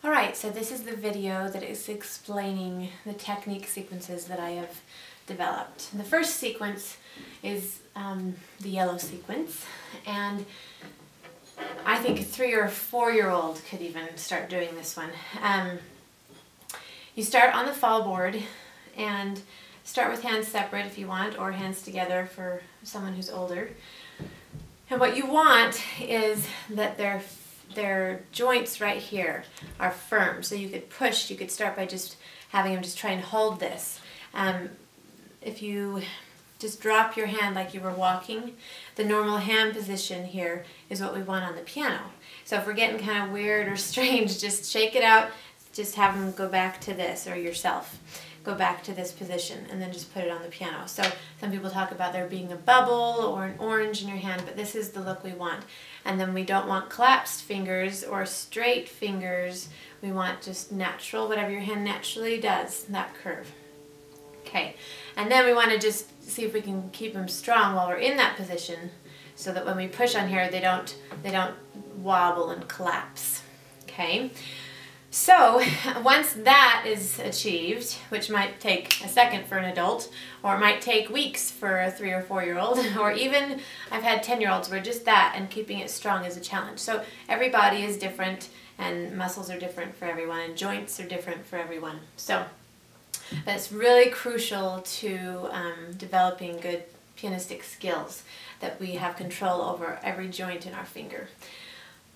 Alright, so this is the video that is explaining the technique sequences that I have developed. The first sequence is the yellow sequence, and I think a 3 or 4-year-old could even start doing this one. You start on the fall board and start with hands separate if you want, or hands together for someone who's older. And what you want is that their joints right here are firm. So you could push, you could start by just having them just try and hold this. If you just drop your hand like you were walking, the normal hand position here is what we want on the piano. So if we're getting kind of weird or strange, just shake it out, just have them go back to this, or yourself go back to this position, and then just put it on the piano. So some people talk about there being a bubble or an orange in your hand, but this is the look we want. And then we don't want collapsed fingers or straight fingers. We want just natural, whatever your hand naturally does, that curve. Okay, and then we want to just see if we can keep them strong while we're in that position, so that when we push on here, they don't wobble and collapse. Okay. So once that is achieved, which might take a second for an adult, or it might take weeks for a 3 or 4-year-old, or even I've had 10-year-olds where just that and keeping it strong is a challenge. So every body is different, and muscles are different for everyone, and joints are different for everyone. So that's really crucial to developing good pianistic skills, that we have control over every joint in our finger.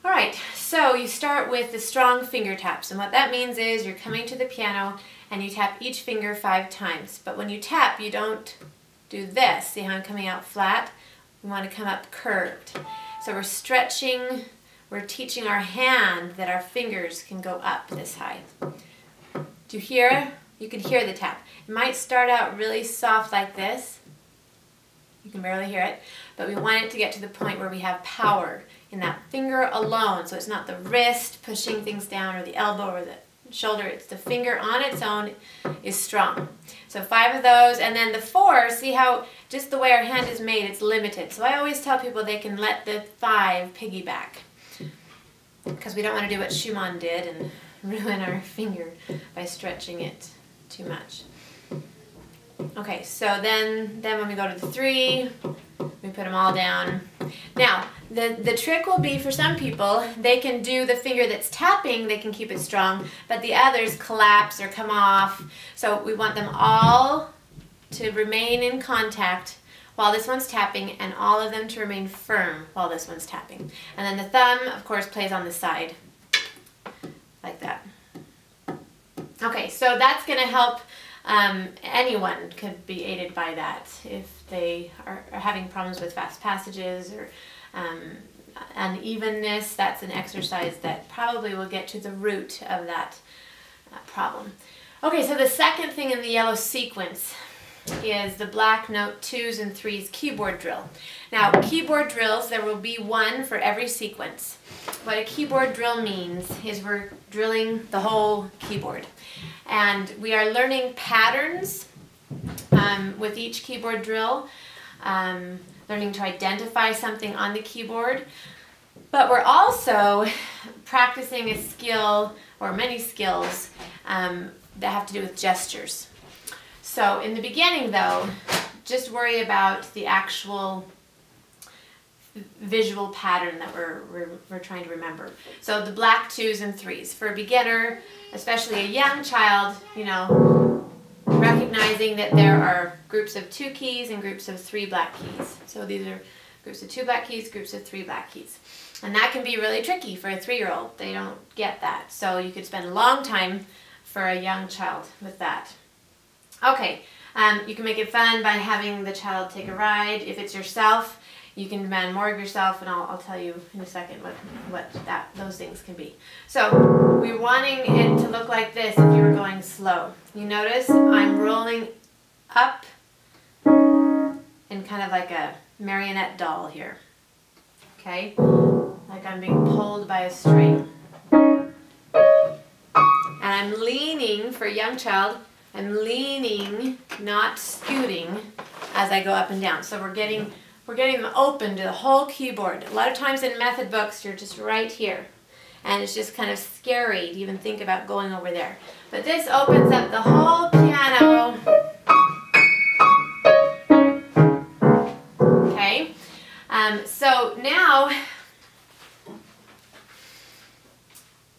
Alright, so you start with the strong finger taps, and what that means is you're coming to the piano and you tap each finger 5 times. But when you tap, you don't do this. See how I'm coming out flat? We want to come up curved. So we're stretching, we're teaching our hand that our fingers can go up this high. Do you hear? You can hear the tap. It might start out really soft like this. You can barely hear it, but we want it to get to the point where we have power in that finger alone. So it's not the wrist pushing things down, or the elbow, or the shoulder. It's the finger on its own is strong. So 5 of those, and then the 4, see how just the way our hand is made, it's limited. So I always tell people they can let the 5 piggyback, because we don't want to do what Schumann did and ruin our finger by stretching it too much. Okay, so then when we go to the 3, we put them all down. Now, the trick will be, for some people, they can do the finger that's tapping, they can keep it strong, but the others collapse or come off. So we want them all to remain in contact while this one's tapping, and all of them to remain firm while this one's tapping. And then the thumb, of course, plays on the side, like that. Okay, so that's going to help. Anyone could be aided by that if they are having problems with fast passages or unevenness. That's an exercise that probably will get to the root of that problem. Okay, so the second thing in the yellow sequence is the black note 2s and 3s keyboard drill. Now, keyboard drills, there will be one for every sequence. What a keyboard drill means is we're drilling the whole keyboard. And we are learning patterns with each keyboard drill, learning to identify something on the keyboard. But we're also practicing a skill, or many skills, that have to do with gestures. So in the beginning, though, just worry about the actual visual pattern that we're trying to remember. So the black 2s and 3s. For a beginner, especially a young child, you know, recognizing that there are groups of 2 keys and groups of 3 black keys. So these are groups of 2 black keys, groups of 3 black keys. And that can be really tricky for a 3-year-old. They don't get that. So you could spend a long time for a young child with that. Okay, you can make it fun by having the child take a ride. If it's yourself, you can demand more of yourself, and I'll tell you in a second what those things can be. So we're wanting it to look like this if you were going slow. You notice I'm rolling up in kind of like a marionette doll here. Okay? Like I'm being pulled by a string. And I'm leaning, for a young child, I'm leaning, not scooting, as I go up and down. So we're getting them open to the whole keyboard. A lot of times in method books, you're just right here. and it's just kind of scary to even think about going over there. But this opens up the whole piano. Okay, so now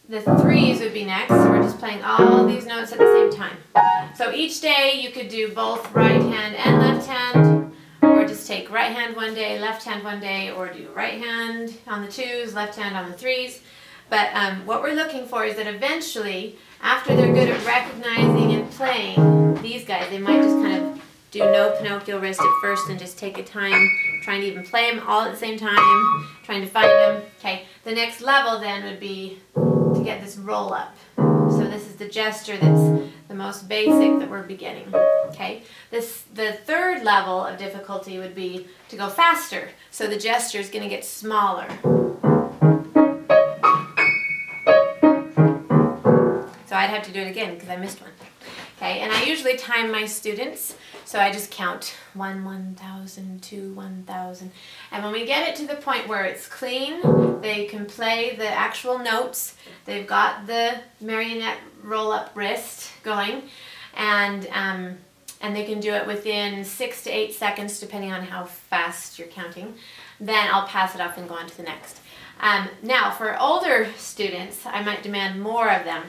the threes would be next. So we're just playing all these notes at the same time. So each day you could do both right hand and left hand, or just take right hand one day, left hand one day, or do right hand on the twos, left hand on the threes. But what we're looking for is that eventually, after they're good at recognizing and playing these guys, they might just kind of do no Pinocchio wrist at first and just take a time trying to even play them all at the same time, trying to find them. Okay, the next level then would be to get this roll up. So this is the gesture that's the most basic that we're beginning. Okay, the third level of difficulty would be to go faster. So the gesture is going to get smaller. So I'd have to do it again because I missed one. Okay, and I usually time my students, so I just count 1, 1,000, 2, 1,000. And when we get it to the point where it's clean, they can play the actual notes, they've got the marionette roll-up wrist going, and they can do it within 6 to 8 seconds, depending on how fast you're counting. Then I'll pass it off and go on to the next. Now, for older students, I might demand more of them.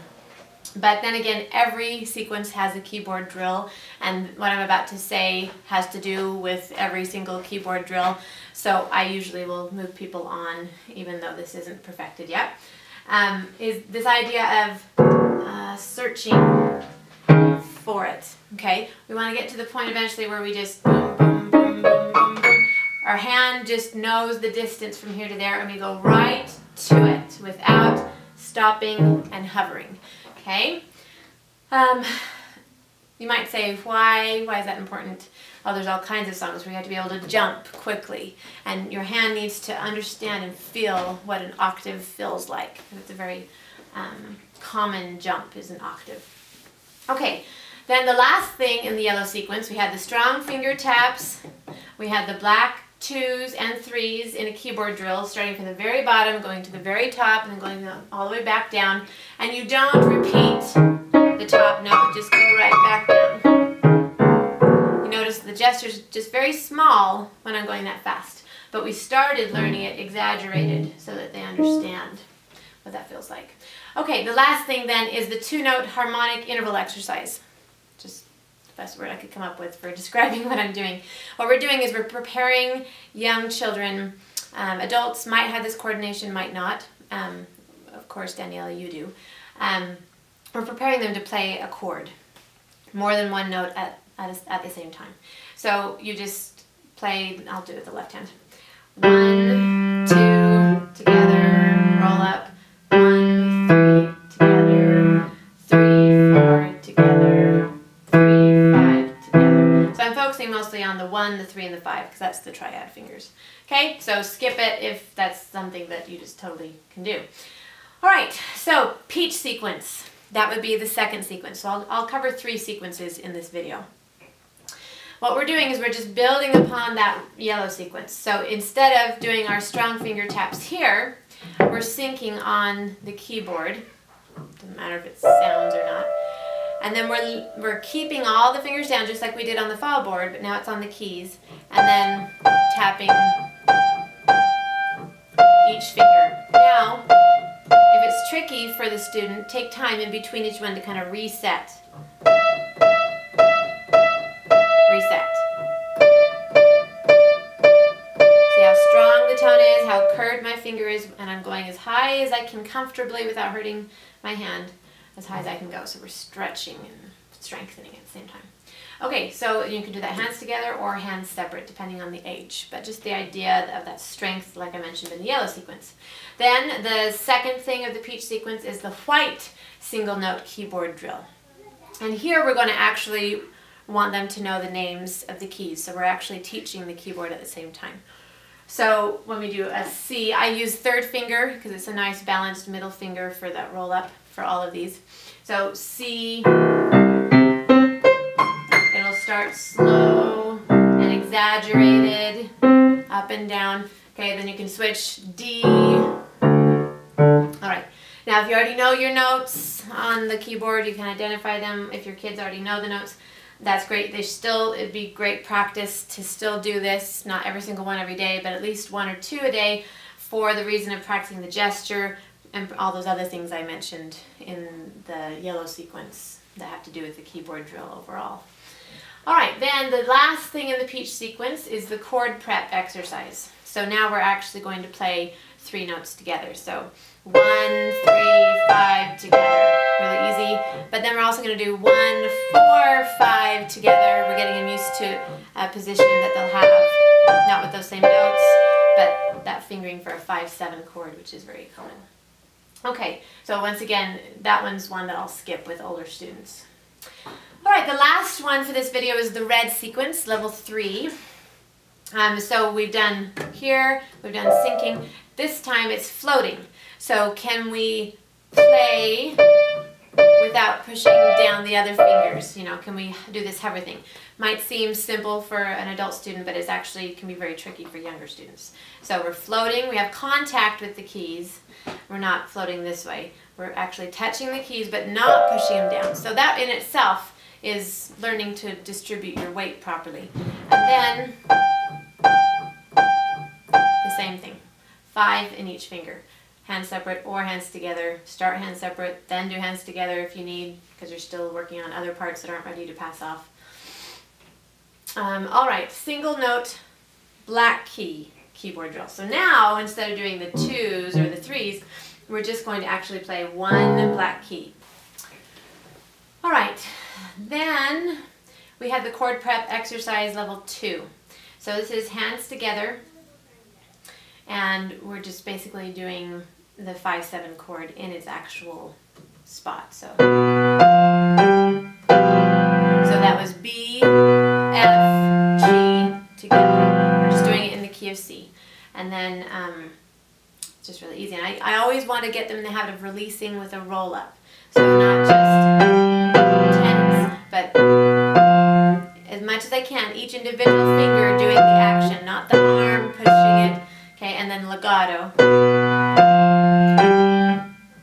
But then again, every sequence has a keyboard drill, and what I'm about to say has to do with every single keyboard drill. So I usually will move people on, even though this isn't perfected yet. Is this idea of searching for it, okay? We want to get to the point eventually where we just boom, boom, boom, boom, boom, boom. Our hand just knows the distance from here to there, and we go right to it without stopping and hovering. Okay, you might say, why is that important? Oh, there's all kinds of songs where you have to be able to jump quickly, and your hand needs to understand and feel what an octave feels like. It's a very common jump is an octave. Okay, then the last thing in the yellow sequence, we had the strong finger taps, we had the black twos and threes in a keyboard drill, starting from the very bottom, going to the very top, and then going all the way back down. And you don't repeat the top note, just go right back down. You notice the gesture's just very small when I'm going that fast. But we started learning it exaggerated so that they understand what that feels like. Okay, the last thing then is the two-note harmonic interval exercise. Just best word I could come up with for describing what I'm doing. What we're doing is we're preparing young children. Adults might have this coordination, might not. Of course, Daniela, you do. We're preparing them to play a chord, more than one note at the same time. So you just play, I'll do it with the left hand. 1, 2, together, roll up. 1, 3, together. 3, 4, together. 3, 5 together. So I'm focusing mostly on the 1, the 3, and the 5 because that's the triad fingers. Okay, so skip it if that's something that you just totally can do. All right, so peach sequence. That would be the second sequence. So I'll cover 3 sequences in this video. What we're doing is we're just building upon that yellow sequence. So instead of doing our strong finger taps here, we're syncing on the keyboard. Doesn't matter if it sounds or not. And then we're keeping all the fingers down just like we did on the file board, but now it's on the keys. And then tapping each finger. Now, if it's tricky for the student, take time in between each one to kind of reset. Reset. See how strong the tone is, how curved my finger is, and I'm going as high as I can comfortably without hurting my hand, as high as I can go. So we're stretching and strengthening at the same time. Okay, so you can do that hands together or hands separate depending on the age, but just the idea of that strength like I mentioned in the yellow sequence. Then the second thing of the peach sequence is the white single note keyboard drill. And here we're going to actually want them to know the names of the keys, so we're actually teaching the keyboard at the same time. So when we do a C, I use third finger because it's a nice balanced middle finger for that roll up for all of these. So C, it'll start slow and exaggerated, up and down. Okay, then you can switch D. All right, Now, if you already know your notes on the keyboard, you can identify them. If your kids already know the notes, that's great. It'd be great practice to still do this, not every single one every day, but at least 1 or 2 a day for the reason of practicing the gesture and all those other things I mentioned in the yellow sequence that have to do with the keyboard drill overall. All right, then the last thing in the peach sequence is the chord prep exercise. So now we're actually going to play 3 notes together. So 1, 3, 5 together, really easy. But then we're also going to do 1, 4, 5 together. We're getting them used to a position that they'll have, not with those same notes, but that fingering for a 5-7 chord, which is very common. Okay, so once again, that one's one that I'll skip with older students. All right, the last one for this video is the red sequence, level 3. So we've done here, we've done syncing. This time it's floating. So can we play without pushing down the other fingers? You know, can we do this hover thing? Might seem simple for an adult student, but it actually can be very tricky for younger students. So we're floating, we have contact with the keys. We're not floating this way. We're actually touching the keys, but not pushing them down. So that in itself is learning to distribute your weight properly. And then the same thing, 5 in each finger. Hands separate or hands together. Start hands separate, then do hands together if you need, because you're still working on other parts that aren't ready to pass off. All right, single note, black key keyboard drill. So now, instead of doing the 2s or the 3s, we're just going to actually play 1 black key. All right, then we have the chord prep exercise level 2. So this is hands together, and we're just basically doing the 5-7 chord in its actual spot. So that was B, F, G together. We're just doing it in the key of C. And then it's just really easy. And I always want to get them in the habit of releasing with a roll up. So not just tense, but as much as I can, each individual finger doing the action, not the arm pushing it. Okay, and then legato.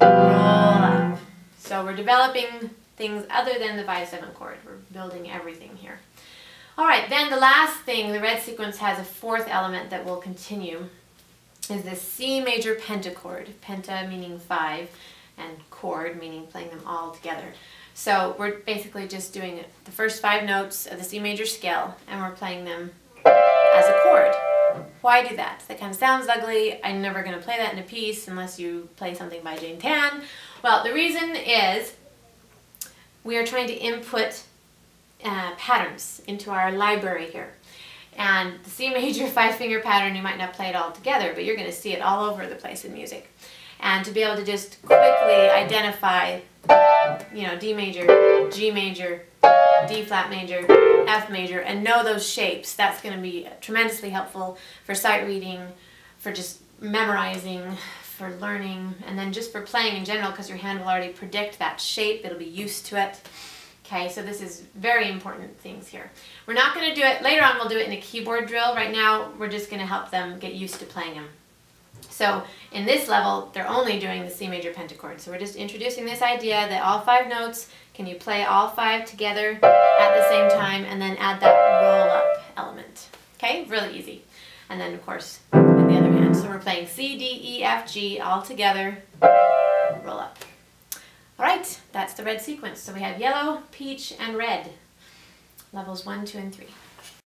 Roll up. So we're developing things other than the 5-7 chord. We're building everything here. All right, then the last thing, the red sequence has a 4th element that will continue, is the C major pentachord. Penta meaning 5, and chord meaning playing them all together. So we're basically just doing the first 5 notes of the C major scale, and we're playing them as a chord. Why do that? That kind of sounds ugly. I'm never going to play that in a piece unless you play something by Jane Tan. Well, the reason is we are trying to input patterns into our library here. And the C major 5-finger pattern, you might not play it all together, but you're going to see it all over the place in music. And to be able to just quickly identify, you know, D major, G major, D flat major, F major, and know those shapes, that's going to be tremendously helpful for sight reading, for just memorizing, for learning, and then just for playing in general, because your hand will already predict that shape, it'll be used to it. Okay, so this is very important things here. We're not going to do it, later on we'll do it in a keyboard drill. Right now we're just going to help them get used to playing them. So in this level, they're only doing the C major pentachord. So we're just introducing this idea that all 5 notes, can you play all 5 together at the same time, and then add that roll up element. Okay, really easy. And then of course, in the other hand. So we're playing C, D, E, F, G all together, roll up. All right, that's the red sequence. So we have yellow, peach, and red. Levels 1, 2, and 3.